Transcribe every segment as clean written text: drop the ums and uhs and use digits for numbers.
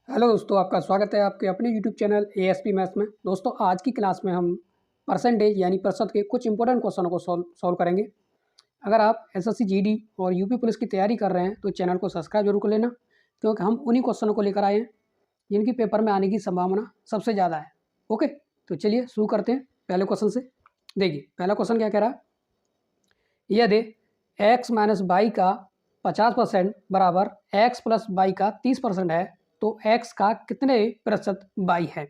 Hello दोस्तों, आपका स्वागत है आपके अपने यूट्यूब चैनल एएसपी मैथ्स में। दोस्तों, आज की क्लास में हम परसेंटेज यानी प्रतिशत के कुछ इंपॉर्टेंट क्वेश्चनों को सॉल्व करेंगे। अगर आप एसएससी जीडी और यूपी पुलिस की तैयारी कर रहे हैं तो चैनल को सब्सक्राइब जरूर कर लेना, क्योंकि हम उन्हीं क्वेश्चनों को लेकर आए हैं जिनकी पेपर में आने की संभावना सबसे ज़्यादा है। ओके, तो चलिए शुरू करते हैं पहले क्वेश्चन से। देखिए, पहला क्वेश्चन क्या कह रहा है। यदि x माइनस बाई का 50% बराबर x प्लस बाई का 30% है तो x का कितने प्रतिशत बाई है।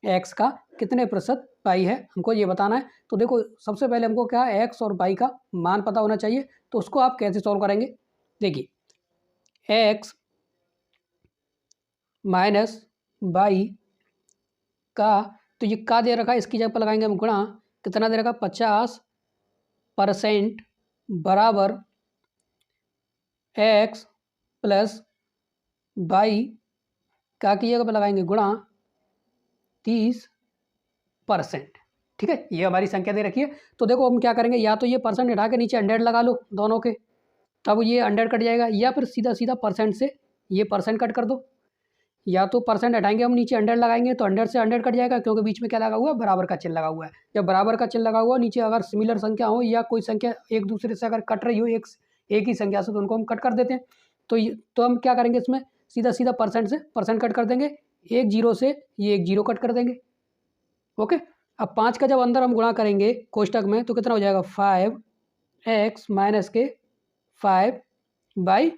x का कितने प्रतिशत बाई है हमको ये बताना है। तो देखो, सबसे पहले हमको क्या x और बाई का मान पता होना चाहिए। तो उसको आप कैसे सॉल्व करेंगे। देखिए, x माइनस बाई का, तो ये का दे रखा है, इसकी जगह पर लगाएंगे हम गुणा। कितना दे रखा, 50% बराबर x प्लस बाई का की जगह पर लगाएंगे गुणा 30%। ठीक है, ये हमारी संख्या दे रखी है। तो देखो, हम क्या करेंगे, या तो ये परसेंट हटा के नीचे 100 लगा लो दोनों के, तब ये 100 कट जाएगा, या फिर सीधा सीधा परसेंट से ये परसेंट कट कर दो। या तो परसेंट हटाएंगे हम, नीचे 100 लगाएंगे तो 100 से 100 कट जाएगा, क्योंकि बीच में क्या लगा हुआ है, बराबर का चिन्ह लगा हुआ है। जब बराबर का चिन्ह लगा हुआ नीचे अगर सिमिलर संख्या हो या कोई संख्या एक दूसरे से अगर कट रही हो एक ही संख्या से, तो उनको हम कट कर देते हैं। तो हम क्या करेंगे, इसमें सीधा सीधा परसेंट से परसेंट कट कर देंगे, एक जीरो से ये एक जीरो कट कर देंगे। ओके, अब 5 का जब अंदर हम गुणा करेंगे कोष्टक में तो कितना हो जाएगा, 5x माइनस के 5 बाई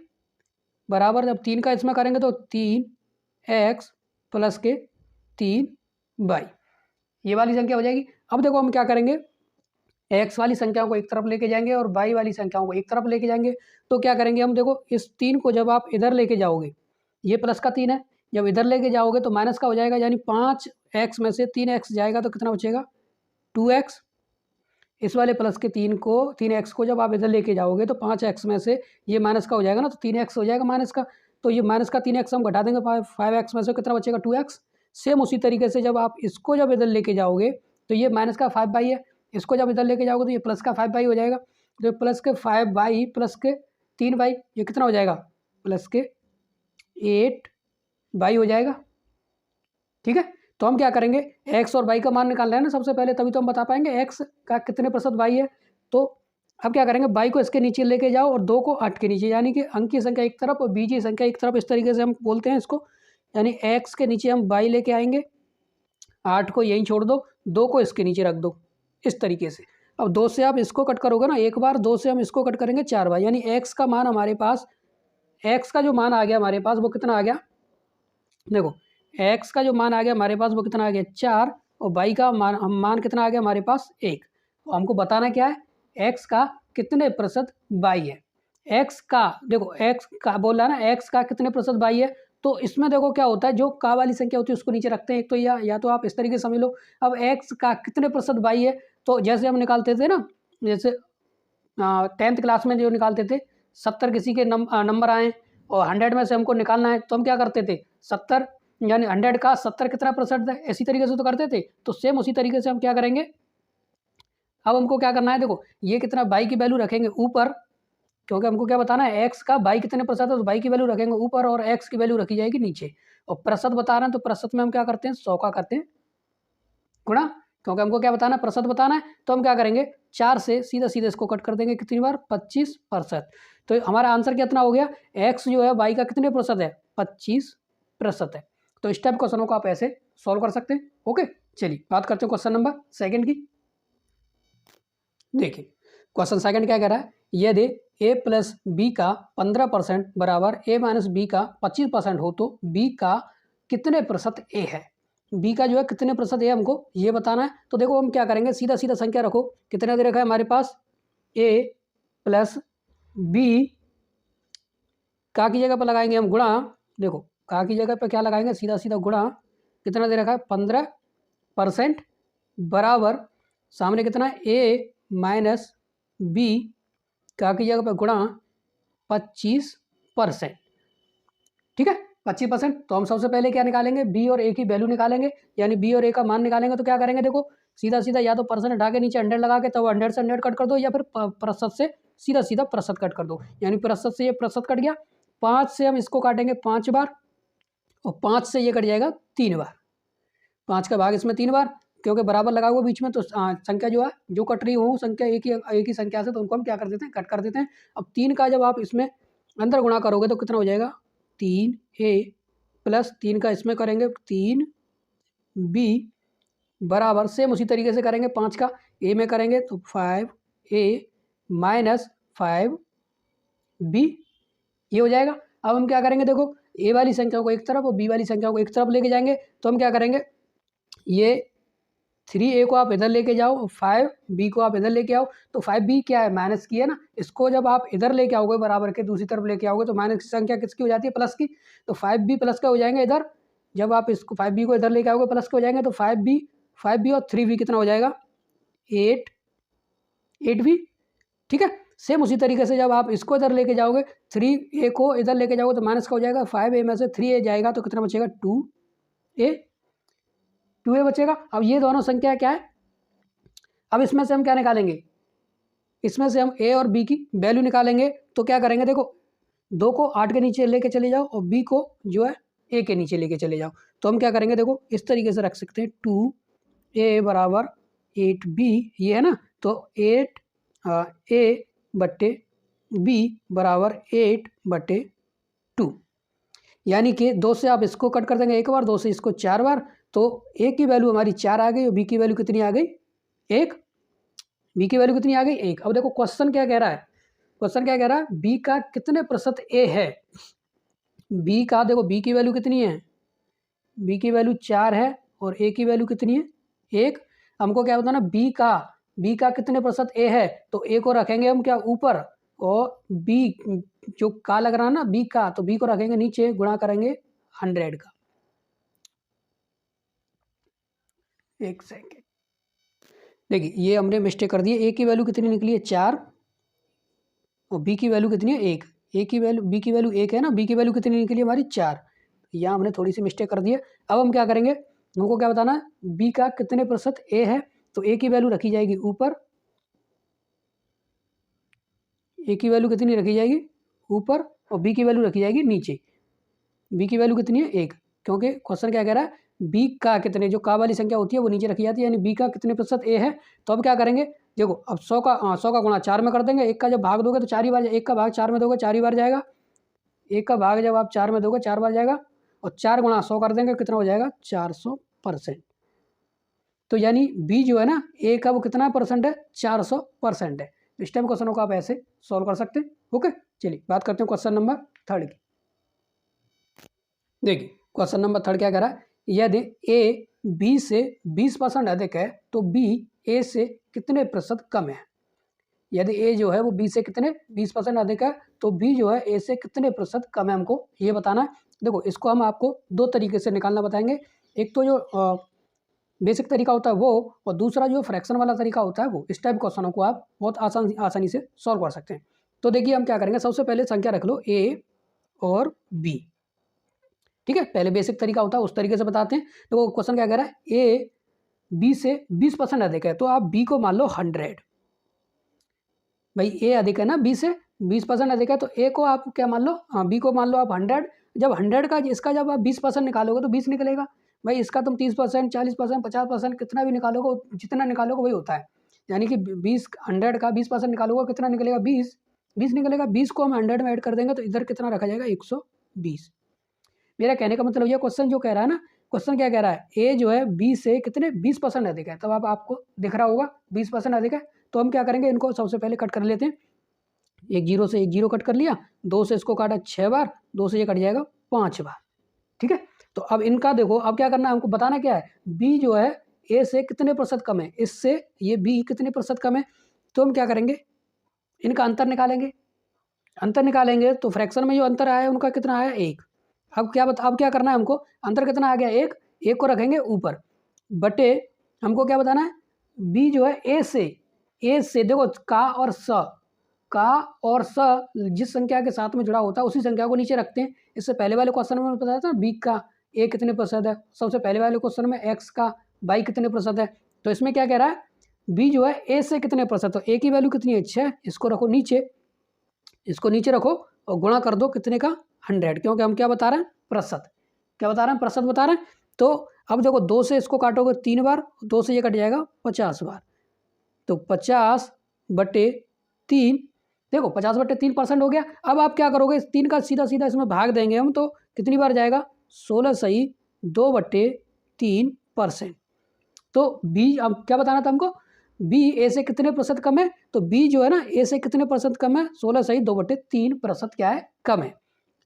बराबर, जब 3 का इसमें करेंगे तो 3x प्लस के 3 बाई, ये वाली संख्या हो जाएगी। अब देखो, हम क्या करेंगे, x वाली संख्याओं को एक तरफ लेके जाएंगे और y वाली संख्याओं को एक तरफ लेके जाएंगे। तो क्या करेंगे हम, देखो इस 3 को जब आप इधर लेके जाओगे, ये प्लस का 3 है, जब इधर लेके जाओगे तो माइनस का हो जाएगा, यानी 5x में से 3x जाएगा तो कितना बचेगा, 2x। इस वाले प्लस के 3x को जब आप इधर लेके जाओगे तो 5x में से ये माइनस का हो जाएगा ना, तो 3x हो जाएगा माइनस का। तो ये माइनस का 3x हम घटा देंगे, 5x में से कितना बचेगा, 2x। सेम उसी तरीके से जब आप इसको जब इधर लेके जाओगे तो ये माइनस का 5 बाई है, इसको जब इधर लेके जाओगे तो ये प्लस का 5 बाई हो जाएगा। तो प्लस के 5 बाई प्लस के 3 बाई, ये कितना हो जाएगा, प्लस के 8 बाई हो जाएगा। ठीक है, तो हम क्या करेंगे, x और y का मान निकालना है ना सबसे पहले, तभी तो हम बता पाएंगे x का कितने प्रतिशत y है। तो अब क्या करेंगे, y को इसके नीचे लेके जाओ और 2 को 8 के नीचे, यानी कि अंक की संख्या एक तरफ और बीज की संख्या एक तरफ, इस तरीके से हम बोलते हैं इसको। यानी x के नीचे हम y लेके आएंगे, 8 को यहीं छोड़ दो, 2 को इसके नीचे रख दो, इस तरीके से। अब 2 से आप इसको कट करोगे ना एक बार, 2 से हम इसको कट करेंगे 4 बार, यानी x का मान हमारे पास, x का जो मान आ गया हमारे पास वो कितना आ गया, देखो x का जो मान आ गया हमारे पास वो कितना आ गया, 4, और y का मान कितना आ गया हमारे पास, 1। तो हमको बताना क्या है, x का कितने प्रतिशत y है। x का, देखो x का बोल रहा है ना, x का कितने प्रतिशत y है। तो इसमें देखो क्या होता है, जो का वाली संख्या होती है उसको नीचे रखते हैं एक तो, या तो आप इस तरीके से समझ लो। अब x का कितने प्रतिशत y है, तो जैसे हम निकालते थे ना, जैसे 10th क्लास में जो निकालते थे, 70 किसी के नंबर आए और 100 में से हमको निकालना है, तो हम क्या करते थे, 70 यानी 100 का 70 कितना प्रतिशत है, इसी तरीके से तो करते थे। तो सेम उसी तरीके से हम क्या करेंगे, अब हमको क्या करना है, देखो ये कितना बाई की वैल्यू रखेंगे ऊपर, क्योंकि हमको क्या बताना है, एक्स का बाई कितने प्रतिशत है, तो बाई की वैल्यू रखेंगे ऊपर और एक्स की वैल्यू रखी जाएगी नीचे। और प्रतिशत बता रहे हैं तो प्रतिशत में हम क्या करते हैं, 100 का करते हैं गुणा, क्योंकि हमको क्या बताना है, प्रतिशत बताना है। तो हम क्या करेंगे, 4 से सीधा सीधा इसको कट कर देंगे, कितनी बार, 25%। तो हमारा आंसर कितना हो गया, एक्स जो है बाई का कितने प्रतिशत है, 25% है। तो इस टाइप क्वेश्चनों को आप ऐसे सॉल्व कर सकते हैं। ओके, चलिए बात करते हैं क्वेश्चन नंबर सेकंड की। देखिए, क्वेश्चन सेकंड क्या कह रहा है, यदि a प्लस बी का 15% बराबर a माइनस बी का 25% हो तो b का कितने प्रतिशत a है। b का जो है कितने प्रतिशत a हमको ये बताना है। तो देखो, हम क्या करेंगे, सीधा सीधा संख्या रखो, कितने दे रखा है हमारे पास, a प्लस बी का की जगह पर लगाएंगे हम गुणा। देखो, का की जगह पर क्या लगाएंगे, सीधा सीधा गुणा, कितना दे रखा है, 15% बराबर सामने कितना है, a माइनस बी का की जगह पर गुणा 25%। ठीक है, 25%। तो हम सबसे पहले क्या निकालेंगे, बी और ए की वैल्यू निकालेंगे, यानी बी और ए का मान निकालेंगे। तो क्या करेंगे, देखो सीधा सीधा या तो परसेंट हटा के नीचे 100 लगा के तब 100 से 100 कट कर दो, या फिर प्रतिशत से सीधा सीधा प्रतिशत कट कर दो, यानी प्रतिशत से ये प्रतिशत कट गया। 5 से हम इसको काटेंगे 5 बार और 5 से ये कट जाएगा 3 बार, 5 का भाग इसमें 3 बार, क्योंकि बराबर लगा हुआ बीच में, तो संख्या जो है जो कट रही हो संख्या एक ही संख्या से, तो उनको हम क्या कर देते हैं, कट कर देते हैं। अब 3 का जब आप इसमें अंदर गुणा करोगे तो कितना हो जाएगा, 3a प्लस 3 का इसमें करेंगे 3b बराबर, सेम उसी तरीके से करेंगे 5 का a में करेंगे तो 5a माइनस 5b, ये हो जाएगा। अब हम क्या करेंगे, देखो a वाली संख्या को एक तरफ और b वाली संख्या को एक तरफ लेके जाएंगे, तो हम क्या करेंगे, ये 3a को आप इधर लेके जाओ और 5b को आप इधर लेके आओ, तो 5b क्या है, माइनस की है ना, इसको जब आप इधर लेके आओगे बराबर के दूसरी तरफ लेके आओगे तो माइनस की संख्या किसकी हो जाती है, प्लस की, तो 5b प्लस का हो जाएंगे इधर, जब आप इसको 5b को इधर लेके आओगे प्लस के हो जाएंगे, तो 5b और 3b कितना हो जाएगा, 8b, ठीक है। सेम उसी तरीके से जब आप इसको इधर लेके जाओगे, 3a को इधर लेके जाओगे तो माइनस का हो जाएगा, 5a में से 3a जाएगा तो कितना बचेगा, 2a बचेगा। अब ये दोनों संख्या क्या है, अब इसमें से हम क्या निकालेंगे, इसमें से हम a और b की वैल्यू निकालेंगे, तो क्या करेंगे, देखो 2 को 8 के नीचे लेके चले जाओ और b को जो है a के नीचे लेके चले जाओ, तो हम क्या करेंगे, देखो इस तरीके से रख सकते हैं, 2a बराबर 8b, ये है ना, तो 8a बट्टे b बराबर 8/2, यानी कि 2 से आप इसको कट कर देंगे एक बार, 2 से इसको 4 बार, तो a की वैल्यू हमारी 4 आ गई और b की वैल्यू कितनी आ गई, 1, b की वैल्यू कितनी आ गई, 1। अब देखो क्वेश्चन क्या कह रहा है, क्वेश्चन क्या कह रहा है, b का कितने प्रतिशत a है, b का देखो b की वैल्यू कितनी है, b की वैल्यू 4 है और a की वैल्यू कितनी है, 1। हमको क्या बताना, b का कितने प्रतिशत a है, तो a को रखेंगे हम क्या ऊपर, और b जो का लग रहा है ना b का, तो b को रखेंगे नीचे, गुणा करेंगे 100 का। एक सेकेंड, देखिए ये हमने मिस्टेक कर दी है, a की वैल्यू कितनी निकली है, 4 और b की वैल्यू कितनी है, 1, a की वैल्यू b की वैल्यू 1 है ना, b की वैल्यू कितनी निकली है हमारी, 4, यहाँ हमने थोड़ी सी मिस्टेक कर दी है। अब हम क्या करेंगे, हमको क्या बताना है, b का कितने प्रतिशत a है, तो a की वैल्यू रखी जाएगी ऊपर, a की वैल्यू कितनी रखी जाएगी ऊपर और b की वैल्यू रखी जाएगी नीचे। b की वैल्यू कितनी है, 1, क्योंकि क्वेश्चन क्या कह रहा है, b का कितने, जो का वाली संख्या होती है वो नीचे रखी जाती है, यानी b का कितने प्रतिशत a है। तो अब क्या करेंगे, देखो अब 100 का गुणा 4 में कर देंगे, 1 का जब भाग दोगे तो 4 ही बार, 1 का भाग 4 में दोगे 4 ही बार जाएगा, 1 का भाग जब आप 4 में दोगे 4 बार जाएगा, और 4 गुणा 100 कर देंगे, कितना हो जाएगा, 400%। तो यानी b जो है ना a का वो कितना परसेंट है, 400% है। इस टाइम क्वेश्चनों को आप ऐसे सॉल्व कर सकते हैं। ओके, चलिए बात करते हैं क्वेश्चन नंबर 3 की। देखिए क्वेश्चन नंबर 3 क्या कह रहा है, यदि a b से 20% अधिक है तो b a से कितने प्रतिशत कम है। यदि a जो है वो b से कितने 20% अधिक है तो b जो है a से कितने प्रतिशत कम है, हमको ये बताना है। देखो इसको हम आपको 2 तरीके से निकालना बताएंगे, एक तो जो बेसिक तरीका होता है वो, और दूसरा जो फ्रैक्शन वाला तरीका होता है वो। इस टाइप क्वेश्चनों को आप बहुत आसानी से सॉल्व कर सकते हैं। तो देखिए हम क्या करेंगे, सबसे पहले संख्या रख लो a और b, ठीक है, पहले बेसिक तरीका होता है उस तरीके से बताते हैं। देखो क्वेश्चन क्या कह रहा है, a b से 20% अधिक है, तो आप b को मान लो 100, भाई a अधिक है ना, b से 20% अधिक है, तो a को आप क्या मान लो, b को मान लो आप 100। जब 100 का इसका जब आप 20% निकालोगे तो 20 निकलेगा, भाई इसका तुम 30%, 40%, 50% कितना भी निकालोगे, जितना निकालोगे वही होता है, यानी कि 100 का 20% निकालोगे कितना निकलेगा, 20 निकलेगा। 20 को हम 100 में ऐड कर देंगे तो इधर कितना रखा जाएगा, 120। मेरा कहने का मतलब ये क्वेश्चन जो कह रहा है ना, क्वेश्चन क्या कह रहा है, ए जो है बी से कितने 20% अधिक है, तब आपको दिख रहा होगा 20% अधिक है। तो हम क्या करेंगे, इनको सबसे पहले कट कर लेते हैं, एक जीरो से एक जीरो कट कर लिया, 2 से इसको काटा 6 बार, 2 से ये कट जाएगा 5 बार, ठीक है। तो अब इनका देखो, अब क्या करना है हमको, बताना क्या है, बी जो है ए से कितने प्रतिशत कम है, इससे ये बी कितने प्रतिशत कम है। तो हम क्या करेंगे, इनका अंतर निकालेंगे, अंतर निकालेंगे तो फ्रैक्शन में जो अंतर आया है उनका कितना आया, 1। अब क्या करना है हमको, अंतर कितना आ गया, 1 को रखेंगे ऊपर, बटे हमको क्या बताना है, बी जो है ए से देखो का और स जिस संख्या के साथ में जुड़ा होता है उसी संख्या को नीचे रखते हैं। इससे पहले वाले क्वेश्चन में बताया था बी का ए कितने प्रतिशत है, सबसे पहले वाले क्वेश्चन में एक्स का वाई कितने प्रतिशत है। तो इसमें क्या कह रहा है, बी जो है ए से कितने प्रतिशत, तो ए की वैल्यू कितनी है, 6, इसको रखो नीचे, इसको नीचे रखो और गुणा कर दो कितने का, 100, क्योंकि हम क्या बता रहे हैं, प्रतिशत। क्या बता रहे हैं, प्रतिशत बता रहे हैं। तो अब देखो 2 से इसको काटोगे 3 बार, 2 से ये कट जाएगा 50 बार, तो 50/3, देखो 50/3% हो गया। अब आप क्या करोगे, इस 3 का सीधा सीधा इसमें भाग देंगे हम, तो कितनी बार जाएगा, 16 सही 2/3%। तो बी, अब क्या बताना था हमको, बी ए से कितने प्रतिशत कम है, तो बी जो है ना ए से कितने प्रतिशत कम है, 16 सही 2/3% क्या है, कम है।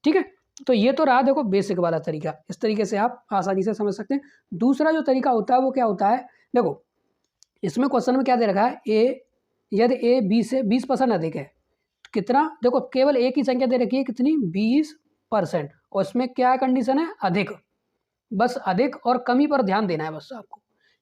ठीक है, तो ये तो रहा देखो बेसिक वाला तरीका, इस तरीके से आप आसानी से समझ सकते हैं। दूसरा जो तरीका होता है वो क्या होता है, देखो इसमें क्वेश्चन में क्या दे रखा है, यदि ए बी से 20% अधिक है, तो कितना, देखो केवल एक ही संख्या दे रखी है, कितनी, 20%, और इसमें क्या कंडीशन है, अधिक, बस अधिक और कमी पर ध्यान देना है, बस आपको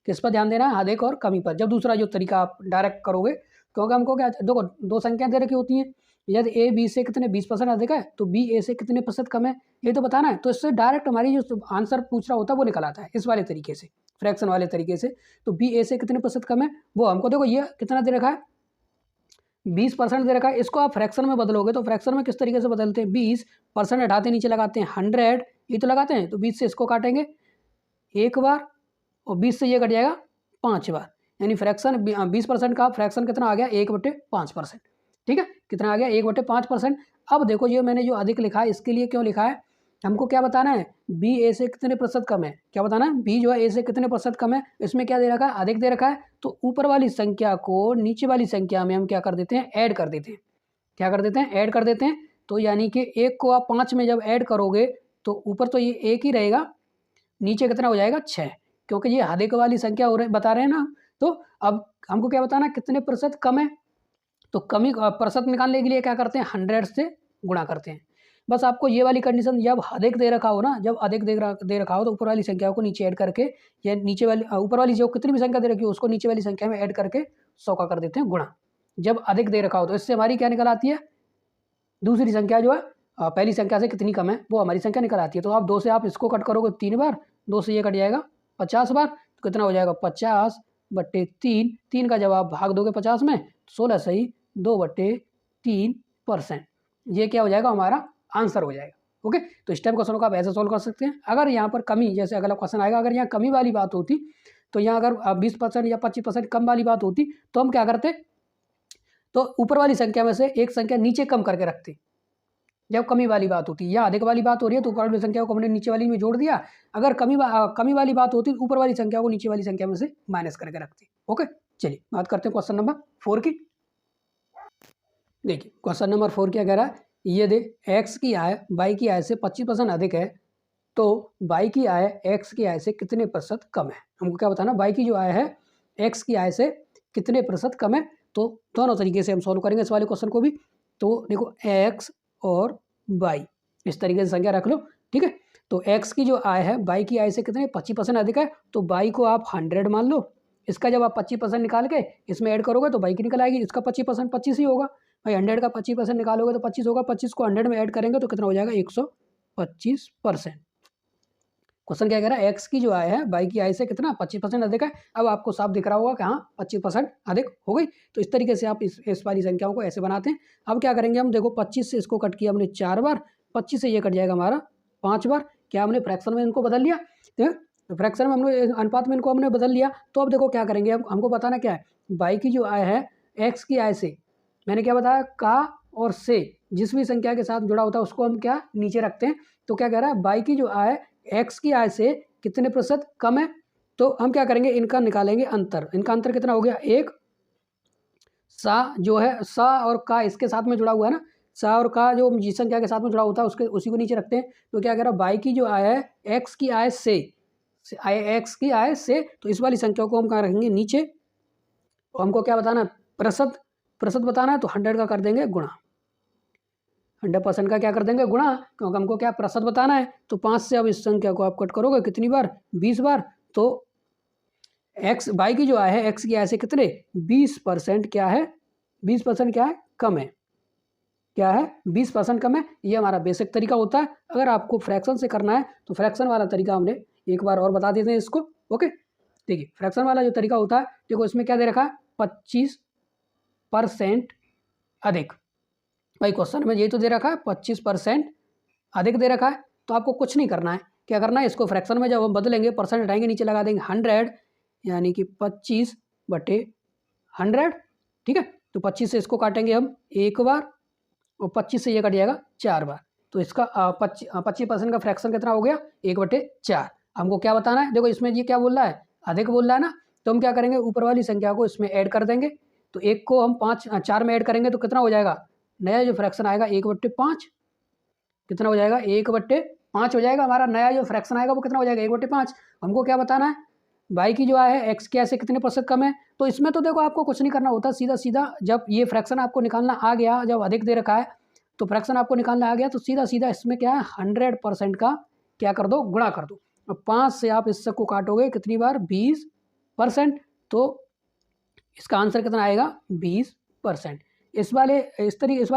किस पर ध्यान देना है, अधिक और कमी पर। जब दूसरा जो तरीका आप डायरेक्ट करोगे, क्योंकि हमको क्या, देखो 2 संख्या दे रखी होती हैं, यदि ए बी से कितने 20% अधिक है, तो बी ए से कितने प्रतिशत कम है, ये तो बताना है। तो इससे डायरेक्ट हमारी जो आंसर पूछ रहा होता है वो निकल आता है इस वाले तरीके से, फ्रैक्शन वाले तरीके से। तो बी ए से कितने प्रतिशत कम है, वो हमको देखो ये कितना दे रखा है, 20% दे रखा है। इसको आप फ्रैक्शन में बदलोगे तो फ्रैक्शन में किस तरीके से बदलते हैं, 20% हटाते नीचे लगाते हैं 100, ये तो लगाते हैं, तो 20 से इसको काटेंगे 1 बार, और 20 से ये कट जाएगा 5 बार, यानी फ्रैक्शन 20% का फ्रैक्शन कितना आ गया, 1/5%। ठीक है, कितना आ गया, 1/5%। अब देखो ये मैंने जो अधिक लिखा है, इसके लिए क्यों लिखा है, हमको क्या बताना है, बी ए से कितने प्रतिशत कम है, क्या बताना है, बी जो है ए से कितने प्रतिशत कम है। इसमें क्या दे रखा है, अधिक दे रखा है, तो ऊपर वाली संख्या को नीचे वाली संख्या में हम क्या कर देते हैं, ऐड कर देते हैं। क्या कर देते हैं, ऐड कर देते हैं। तो यानी कि 1 को आप 5 में जब ऐड करोगे तो ऊपर तो ये 1 ही रहेगा, नीचे कितना हो जाएगा, 6, क्योंकि ये अधिक वाली संख्या हो रहे बता रहे हैं ना। तो अब हमको क्या बताना, कितने प्रतिशत कम है, तो कमी प्रतिशत निकालने के लिए क्या करते हैं, 100 से गुणा करते हैं। बस आपको ये वाली कंडीशन, जब अधिक दे रखा हो ना, जब अधिक दे रखा हो, तो ऊपर वाली संख्या को नीचे ऐड करके, या नीचे वाली ऊपर वाली जो कितनी भी संख्या दे रखी हो उसको नीचे वाली संख्या में ऐड करके 100 का कर देते हैं गुणा, जब अधिक दे रखा हो। तो इससे हमारी क्या निकल आती है, दूसरी संख्या जो है पहली संख्या से कितनी कम है वो हमारी संख्या निकल आती है। तो आप 2 से आप इसको कट करोगे 3 बार, 2 से ये कट जाएगा 50 बार, तो कितना हो जाएगा, 50/3, 3 का जब आप भाग दोगे 50 में, 16 सही 2/3%, ये क्या हो जाएगा, हमारा आंसर हो जाएगा। ओके, तो इस टाइप क्वेश्चन को आप ऐसे सोल्व कर सकते हैं। अगर यहाँ पर कमी, जैसे अगला क्वेश्चन आएगा, अगर यहाँ कमी वाली बात होती, तो यहाँ अगर 20% या 25% कम वाली बात होती, तो हम क्या करते, तो ऊपर वाली संख्या में से एक संख्या नीचे कम करके रखते, जब कमी वाली बात होती है। या अधिक वाली बात हो रही है तो ऊपर वाली संख्या को हमने नीचे वाली में जोड़ दिया, अगर कमी वाली बात होती तो ऊपर वाली संख्या को नीचे वाली संख्या में से माइनस करके रखते। ओके, चलिए बात करते हैं क्वेश्चन नंबर 4 की। देखिए क्वेश्चन नंबर 4 क्या कह रहा है, ये दे एक्स की आय वाई की आय से 25% अधिक है, तो वाई की आय एक्स की आय से कितने प्रतिशत कम है। हमको क्या बताना, वाई की जो आय है एक्स की आय से कितने प्रतिशत कम है। तो दोनों तरीके से हम सॉल्व करेंगे इस वाले क्वेश्चन को भी। तो देखो एक्स और वाई इस तरीके से संख्या रख लो, ठीक है। तो एक्स की जो आय है वाई की आय से कितने 25% अधिक है, तो वाई को आप 100 मान लो। इसका जब आप 25% निकाल के इसमें ऐड करोगे तो वाई की निकल आएगी, इसका 25% 25 ही होगा भाई, 100 का 25% निकालोगे तो 25 होगा, 25 को 100 में ऐड करेंगे तो कितना हो जाएगा 125%। क्वेश्चन क्या कह रहा है, एक्स की जो आय है वाई की आय से कितना 25% अधिक है। अब आपको साफ दिख रहा होगा कि हाँ 25% अधिक हो गई। तो इस तरीके से आप इस वाली संख्याओं को ऐसे बनाते हैं। अब क्या करेंगे हम, देखो 25 से इसको कट किया हमने 4 बार, 25 से ये कट जाएगा हमारा 5 बार। क्या हमने फ्रैक्शन में इनको बदल लिया, तो फ्रैक्शन में हमने अनुपात में इनको हमने बदल लिया। तो अब देखो क्या करेंगे, अब हमको बताना क्या है, वाई की जो आय है एक्स की आय से, मैंने क्या बताया, का और से जिस भी संख्या के साथ जुड़ा होता है उसको हम क्या नीचे रखते हैं। तो क्या कह रहा है, वाई की जो आय एक्स की आय से कितने प्रतिशत कम है। तो हम क्या करेंगे, इनका निकालेंगे अंतर। इनका अंतर कितना हो गया, एक सा जो है, सा और का इसके साथ में जुड़ा हुआ है ना, सा और का जो जिस संख्या के साथ में जुड़ा होता है उसके उसी को नीचे रखते हैं। तो क्या कह रहा है, वाई की जो आय है एक्स की आय से एक्स की आय से, तो इस वाली संख्या को हम कहाँ रखेंगे, नीचे। हमको क्या बताना है, प्रतिशत बताना है, तो 100 का कर देंगे गुणा, 100% का क्या कर देंगे गुणा, क्योंकि हमको क्या प्रतिशत बताना है। तो 5 से अब इस संख्या को आप कट करोगे कितनी बार, 20 बार। तो एक्स वाई की जो आय है एक्स की आय से कितने 20% क्या है, 20% क्या है, कम है, क्या है 20% कम है। ये हमारा बेसिक तरीका होता है। अगर आपको फ्रैक्शन से करना है तो फ्रैक्शन वाला तरीका हमने एक बार और बता देते हैं इसको। ओके, देखिए फ्रैक्शन वाला जो तरीका होता है, देखो इसमें क्या दे रखा है, 25% अधिक। भाई क्वेश्चन में ये तो दे रखा है 25% अधिक दे रखा है, तो आपको कुछ नहीं करना है, क्या करना है, इसको फ्रैक्शन में जब हम बदलेंगे परसेंट हटाएंगे नीचे लगा देंगे 100, यानी कि 25/100। ठीक है, तो 25 से इसको काटेंगे हम एक बार और 25 से ये कट जाएगा 4 बार। तो इसका 25% का फ्रैक्शन कितना हो गया, 1/4। हमको क्या बताना है, देखो इसमें ये क्या बोल रहा है, अधिक बोल रहा है ना, तो हम क्या करेंगे, ऊपर वाली संख्या को इसमें ऐड कर देंगे। तो 1 को हम 4 में ऐड करेंगे तो कितना हो जाएगा, नया जो फ्रैक्शन आएगा 1/5। कितना हो जाएगा, 1/5 हो जाएगा। हमारा नया जो फ्रैक्शन आएगा वो कितना हो जाएगा, 1/5। हमको क्या बताना है, y की जो है x के से कितने प्रतिशत कम है। तो इसमें तो देखो आपको कुछ नहीं करना होता, सीधा सीधा जब ये फ्रैक्शन आपको निकालना आ गया, जब अधिक दे रखा है तो फ्रैक्शन आपको निकालना आ गया, तो सीधा सीधा इसमें क्या है 100% का क्या कर दो, गुणा कर दो। अब 5 से आप इस सब को काटोगे कितनी बार, 20%। तो इसका आंसर कितना आएगा, 20%। इस वाले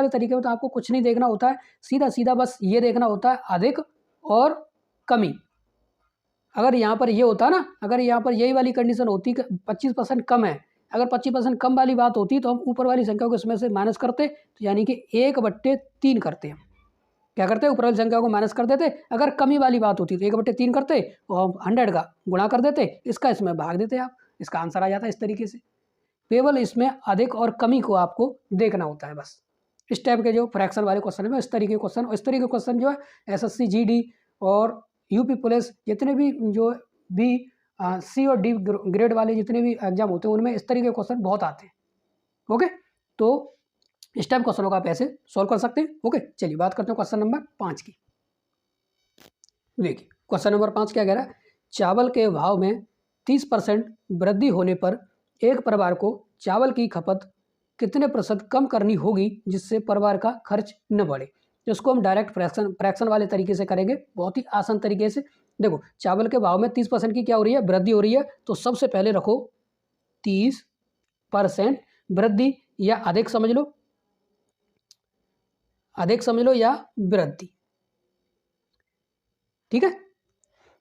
तरीके में तो आपको कुछ नहीं देखना होता है, सीधा सीधा बस ये देखना होता है अधिक और कमी। अगर यहाँ पर ये होता ना, अगर यहाँ पर यही वाली कंडीशन होती कि 25% कम है, अगर 25% कम वाली बात होती तो हम ऊपर वाली संख्या को इसमें से माइनस करते, तो यानी कि 1/3 करते हैं। क्या करते, ऊपर वाली संख्या को माइनस कर देते। अगर कमी वाली बात होती तो 1/3 करते और हम 100 का गुणा कर देते, इसका इसमें भाग देते आप, इसका आंसर आ जाता है इस तरीके से। केवल इसमें अधिक और कमी को आपको देखना होता है बस। इस टाइप के जो फ्रैक्शन वाले क्वेश्चन में इस तरीके के क्वेश्चन, इस तरीके के क्वेश्चन जो है एसएससी जीडी और यूपी पुलिस जितने भी जो भी सी और डी ग्रेड वाले जितने भी एग्जाम होते हैं उनमें इस तरीके के क्वेश्चन बहुत आते हैं। ओके, तो इस टाइप क्वेश्चनों को आप ऐसे सॉल्व कर सकते हैं। ओके, चलिए बात करते हैं क्वेश्चन नंबर 5 की। देखिए क्वेश्चन नंबर 5 क्या कह रहा है, चावल के भाव में 30% वृद्धि होने पर एक परिवार को चावल की खपत कितने प्रतिशत कम करनी होगी जिससे परिवार का खर्च न बढ़े। तो इसको हम डायरेक्ट फ्रैक्शन वाले तरीके से करेंगे, बहुत ही आसान तरीके से। देखो चावल के भाव में 30% की क्या हो रही है, वृद्धि हो रही है। तो सबसे पहले रखो 30% वृद्धि, या अधिक समझ लो, अधिक समझ लो या वृद्धि। ठीक है,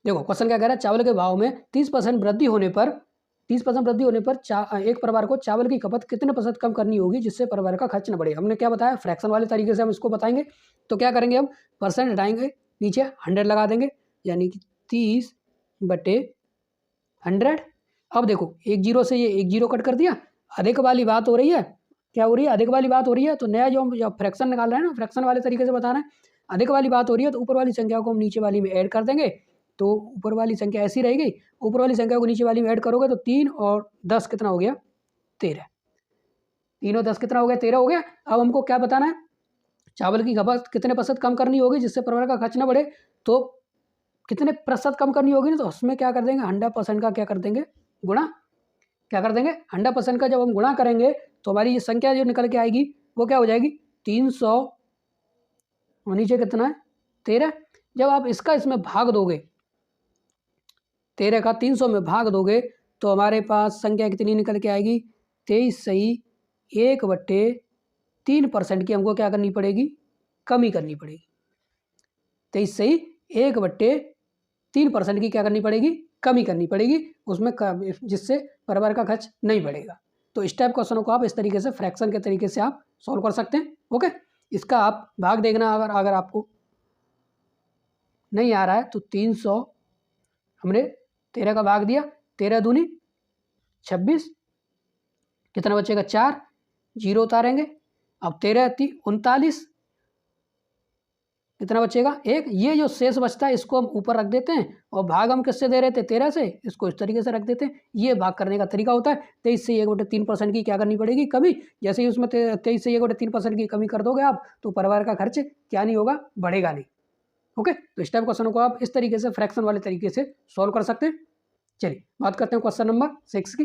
देखो क्वेश्चन क्या कह रहा है, चावल के भाव में 30% वृद्धि होने पर एक परिवार को चावल की खपत कितने प्रतिशत कम करनी होगी जिससे परिवार का खर्च न बढ़े। हमने क्या बताया, फ्रैक्शन वाले तरीके से हम इसको बताएंगे। तो क्या करेंगे, हम परसेंट हटाएंगे, नीचे 100 लगा देंगे, यानी कि 30/100। अब देखो एक जीरो से ये एक जीरो कट कर दिया, अधिक वाली बात हो रही है, क्या हो रही है, अधिक वाली बात हो रही है। तो नया जो हम फ्रैक्शन निकाल रहे हैं ना, फ्रैक्शन वाले तरीके से बता रहे हैं, अधिक वाली बात हो रही है तो ऊपर वाली संख्या को हम नीचे वाली में ऐड कर देंगे। तो ऊपर वाली संख्या ऐसी रहेगी, ऊपर वाली संख्या को नीचे वाली में ऐड करोगे तो 3 और 10 कितना हो गया, 13। 3 और 10 कितना हो गया, 13 हो गया। अब हमको क्या बताना है, चावल की खपत कितने प्रतिशत कम करनी होगी जिससे परिवार का खर्च ना बढ़े। तो कितने प्रतिशत कम करनी होगी ना, तो उसमें क्या कर देंगे, 100% का क्या कर देंगे, गुणा। क्या कर देंगे, 100% का जब हम गुणा करेंगे तो हमारी ये संख्या जो निकल के आएगी वो क्या हो जाएगी, 300 और नीचे कितना है, 13। जब आप इसका इसमें भाग दोगे, 13 का 300 में भाग दोगे तो हमारे पास संख्या कितनी निकल के आएगी, 23 सही 1/3% की हमको क्या करनी पड़ेगी, कमी करनी पड़ेगी। 23 सही 1/3% की क्या करनी पड़ेगी, कमी करनी पड़ेगी उसमें, जिससे परिवार का खर्च नहीं बढ़ेगा। तो इस टाइप क्वेश्चनों को आप इस तरीके से फ्रैक्शन के तरीके से आप सॉल्व कर सकते हैं। ओके, इसका आप भाग देखना, अगर आपको नहीं आ रहा है तो 300 हमने 13 का भाग दिया, 13 दूनी 26, कितना बचेगा 4, जीरो उतारेंगे। अब 13 39, कितना बचेगा 1। ये जो शेष बचता है इसको हम ऊपर रख देते हैं और भाग हम किससे दे रहे थे, 13 से, इसको इस तरीके से रख देते हैं। ये भाग करने का तरीका होता है। 23 से 1/3% की क्या करनी पड़ेगी, कमी। जैसे ही उसमें 23 से 1/3% की कमी कर दोगे आप तो परिवार का खर्च क्या नहीं होगा, बढ़ेगा नहीं। ओके, तो इस टाइप क्वेश्चनों को आप इस तरीके से फ्रैक्शन वाले तरीके से सॉल्व कर सकते हैं। चलिए बात करते हैं क्वेश्चन नंबर 6 की।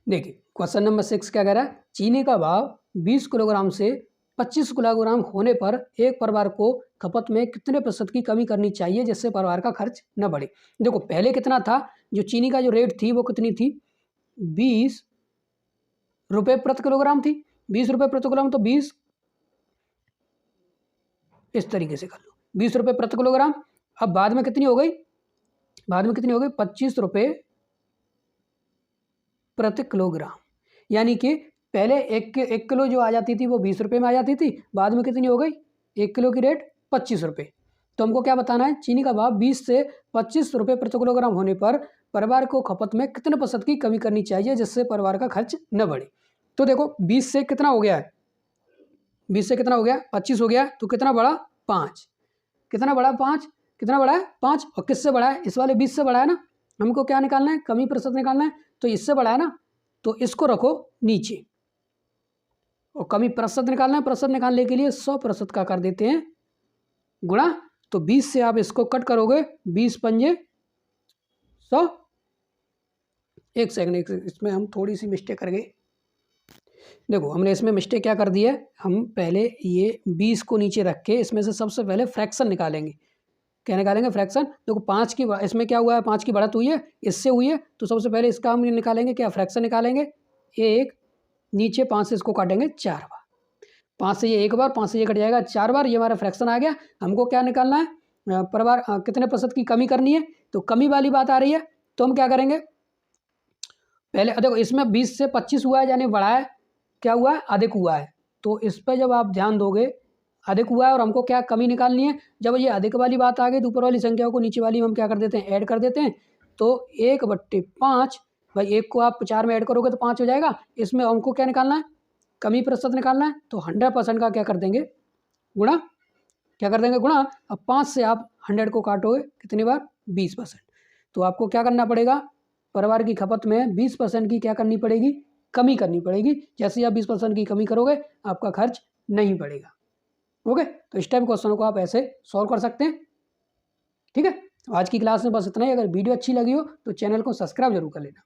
देखिए क्वेश्चन नंबर 6 क्या कह रहा है, चीनी का भाव 20 किलोग्राम से 25 किलोग्राम होने पर एक परिवार को खपत में कितने प्रतिशत की कमी करनी चाहिए जिससे परिवार का खर्च न बढ़े। देखो पहले कितना था, जो चीनी का जो रेट थी वो कितनी थी, 20 रुपये प्रति किलोग्राम थी। 20 रुपये प्रति किलोग्राम, तो 20 इस तरीके से कर लो, 20 रुपये प्रति किलोग्राम। अब बाद में कितनी हो गई, 25 रुपये प्रति किलोग्राम, यानी कि पहले एक किलो जो आ जाती थी वो 20 रुपये में आ जाती थी, बाद में कितनी हो गई, 1 किलो की रेट 25 रुपये। तो हमको क्या बताना है, चीनी का भाव 20 से 25 रुपये प्रति किलोग्राम होने पर परिवार को खपत में कितने % की कमी करनी चाहिए जिससे परिवार का खर्च न बढ़े। तो देखो 20 से कितना हो गया है, 20 से कितना हो गया, 25 हो गया, तो कितना बढ़ा, 5, कितना बढ़ा, 5, कितना बढ़ा है, 5, और किससे बढ़ा है, इस वाले 20 से बढ़ा है ना। हमको क्या निकालना है, कमी प्रतिशत निकालना है, तो इससे बढ़ा है ना, तो इसको रखो नीचे, और कमी प्रतिशत निकालना है। प्रतिशत निकालने के लिए 100% का कर देते हैं गुणा, तो 20 से आप इसको कट करोगे, 20 पंजे 100। एक सेकंड, इसमें हम थोड़ी सी मिस्टेक कर गए। देखो हमने इसमें मिस्टेक क्या कर दी है, हम पहले ये 20 को नीचे रख के इसमें से सबसे पहले फ्रैक्शन निकालेंगे। क्या निकालेंगे, फ्रैक्शन। देखो 5 की, इसमें क्या हुआ है, 5 की बढ़त हुई है, इससे हुई है, तो सबसे पहले इसका हम निकालेंगे क्या, फ्रैक्शन निकालेंगे। 1 नीचे 5 से इसको काटेंगे 4 बार, 5 से ये 1 बार, 5 से ये कट जाएगा 4 बार, ये हमारा फ्रैक्शन आ गया। हमको क्या निकालना है, परिवार कितने % की कमी करनी है, तो कमी वाली बात आ रही है। तो हम क्या करेंगे, पहले देखो इसमें 20 से 25 हुआ है, यानी बढ़ा है, क्या हुआ है, अधिक हुआ है। तो इस पर जब आप ध्यान दोगे, अधिक हुआ है और हमको क्या कमी निकालनी है। जब ये अधिक वाली बात आ गई तो ऊपर वाली संख्या को नीचे वाली में हम क्या कर देते हैं, ऐड कर देते हैं। तो 1/5, भाई 1 को आप 4 में ऐड करोगे तो 5 हो जाएगा। इसमें हमको क्या निकालना है, कमी प्रतिशत निकालना है, तो 100% का क्या कर देंगे, गुणा, क्या कर देंगे, गुणा। अब 5 से आप 100 को काटोगे कितनी बार, 20%। तो आपको क्या करना पड़ेगा, परिवार की खपत में 20% की क्या करनी पड़ेगी, कमी करनी पड़ेगी। जैसे ही आप 20% की कमी करोगे आपका खर्च नहीं बढ़ेगा। ओके, तो इस टाइप क्वेश्चनों को आप ऐसे सॉल्व कर सकते हैं। ठीक है, आज की क्लास में बस इतना ही। अगर वीडियो अच्छी लगी हो तो चैनल को सब्सक्राइब जरूर कर लेना।